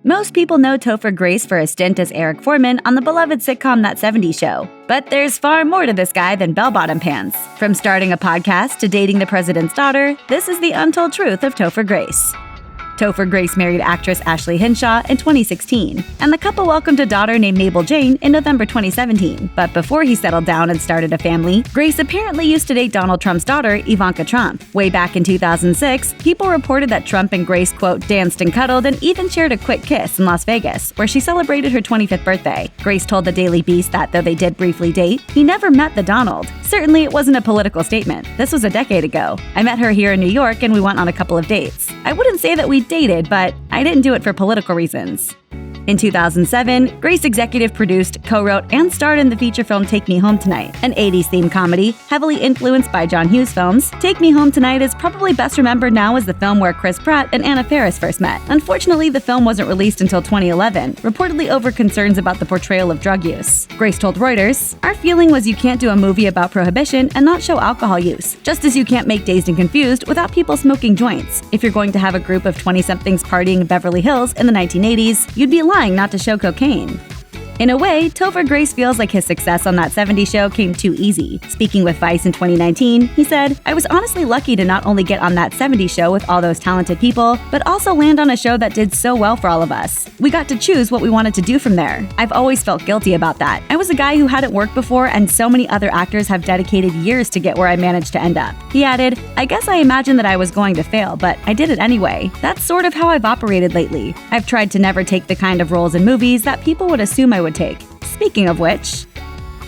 Most people know Topher Grace for a stint as Eric Forman on the beloved sitcom That 70s Show. But there's far more to this guy than bell-bottom pants. From starting a podcast to dating the president's daughter, this is the untold truth of Topher Grace. Topher Grace married actress Ashley Hinshaw in 2016, and the couple welcomed a daughter named Mabel Jane in November 2017. But before he settled down and started a family, Grace apparently used to date Donald Trump's daughter, Ivanka Trump. Way back in 2006, people reported that Trump and Grace, quote, danced and cuddled and even shared a quick kiss in Las Vegas, where she celebrated her 25th birthday. Grace told the Daily Beast that though they did briefly date, he never met the Donald. Certainly it wasn't a political statement. This was a decade ago. I met her here in New York and we went on a couple of dates. I wouldn't say that we dated, but I didn't do it for political reasons. In 2007, Grace executive produced, co-wrote, and starred in the feature film Take Me Home Tonight, an 80s-themed comedy heavily influenced by John Hughes films. Take Me Home Tonight is probably best remembered now as the film where Chris Pratt and Anna Faris first met. Unfortunately, the film wasn't released until 2011, reportedly over concerns about the portrayal of drug use. Grace told Reuters, "Our feeling was you can't do a movie about prohibition and not show alcohol use, just as you can't make Dazed and Confused without people smoking joints. If you're going to have a group of 20-somethings partying in Beverly Hills in the 1980s, you'd be lying not to show cocaine." In a way, Topher Grace feels like his success on That 70s Show came too easy. Speaking with Vice in 2019, he said, "I was honestly lucky to not only get on That 70s Show with all those talented people, but also land on a show that did so well for all of us. We got to choose what we wanted to do from there. I've always felt guilty about that. I was a guy who hadn't worked before, and so many other actors have dedicated years to get where I managed to end up." He added, "I guess I imagined that I was going to fail, but I did it anyway. That's sort of how I've operated lately. I've tried to never take the kind of roles in movies that people would assume I would take." Speaking of which,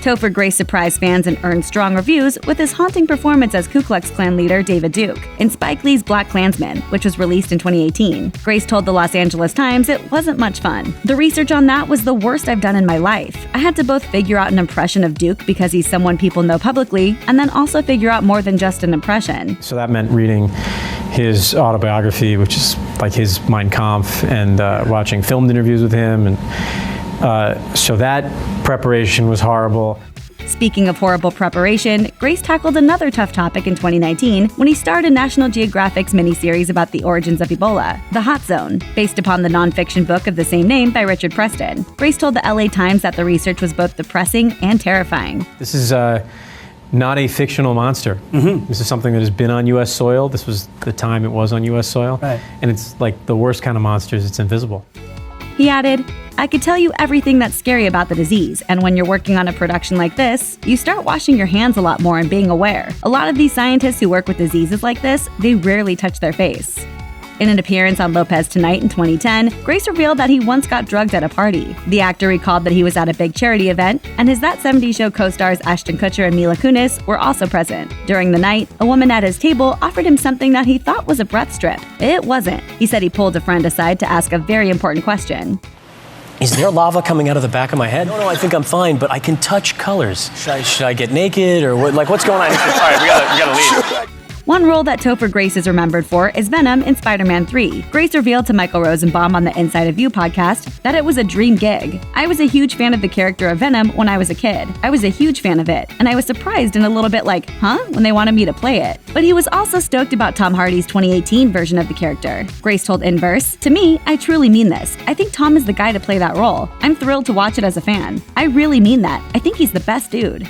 Topher Grace surprised fans and earned strong reviews with his haunting performance as Ku Klux Klan leader David Duke in Spike Lee's Black Klansman, which was released in 2018. Grace told the Los Angeles Times it wasn't much fun. "The research on that was the worst I've done in my life. I had to both figure out an impression of Duke because he's someone people know publicly, and then also figure out more than just an impression." So that meant reading his autobiography, which is like his Mein Kampf, and watching filmed interviews with him, and so that preparation was horrible. Speaking of horrible preparation, Grace tackled another tough topic in 2019 when he starred in National Geographic's miniseries about the origins of Ebola, The Hot Zone, based upon the nonfiction book of the same name by Richard Preston. Grace told the LA Times that the research was both depressing and terrifying. "This is not a fictional monster. This is something that has been on U.S. soil. This was the time it was on U.S. soil. Right. And it's like the worst kind of monsters. It's invisible." He added, "I could tell you everything that's scary about the disease, and when you're working on a production like this, you start washing your hands a lot more and being aware. A lot of these scientists who work with diseases like this, they rarely touch their face." In an appearance on Lopez Tonight in 2010, Grace revealed that he once got drugged at a party. The actor recalled that he was at a big charity event, and his That 70s Show co-stars Ashton Kutcher and Mila Kunis were also present. During the night, a woman at his table offered him something that he thought was a breath strip. It wasn't. He said he pulled a friend aside to ask a very important question. Is there lava coming out of the back of my head? No, I think I'm fine, but I can touch colors. Should I get naked or what? Like, what's going on? All right, we gotta leave. One role that Topher Grace is remembered for is Venom in Spider-Man 3. Grace revealed to Michael Rosenbaum on the Inside of You podcast that it was a dream gig. "I was a huge fan of the character of Venom when I was a kid. I was a huge fan of it, and I was surprised and a little bit like, huh, when they wanted me to play it." But he was also stoked about Tom Hardy's 2018 version of the character. Grace told Inverse, "To me, I truly mean this. I think Tom is the guy to play that role. I'm thrilled to watch it as a fan. I really mean that. I think he's the best dude."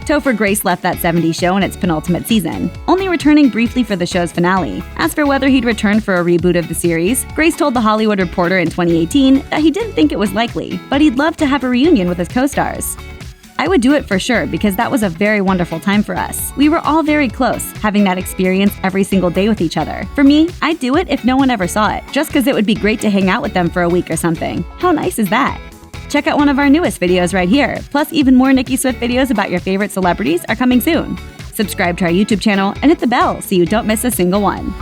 Topher Grace left That 70s Show in its penultimate season, only returning briefly for the show's finale. As for whether he'd return for a reboot of the series, Grace told The Hollywood Reporter in 2018 that he didn't think it was likely, but he'd love to have a reunion with his co-stars. "I would do it for sure because that was a very wonderful time for us. We were all very close, having that experience every single day with each other. For me, I'd do it if no one ever saw it, just because it would be great to hang out with them for a week or something. How nice is that?" Check out one of our newest videos right here. Plus, even more Nicki Swift videos about your favorite celebrities are coming soon. Subscribe to our YouTube channel and hit the bell so you don't miss a single one.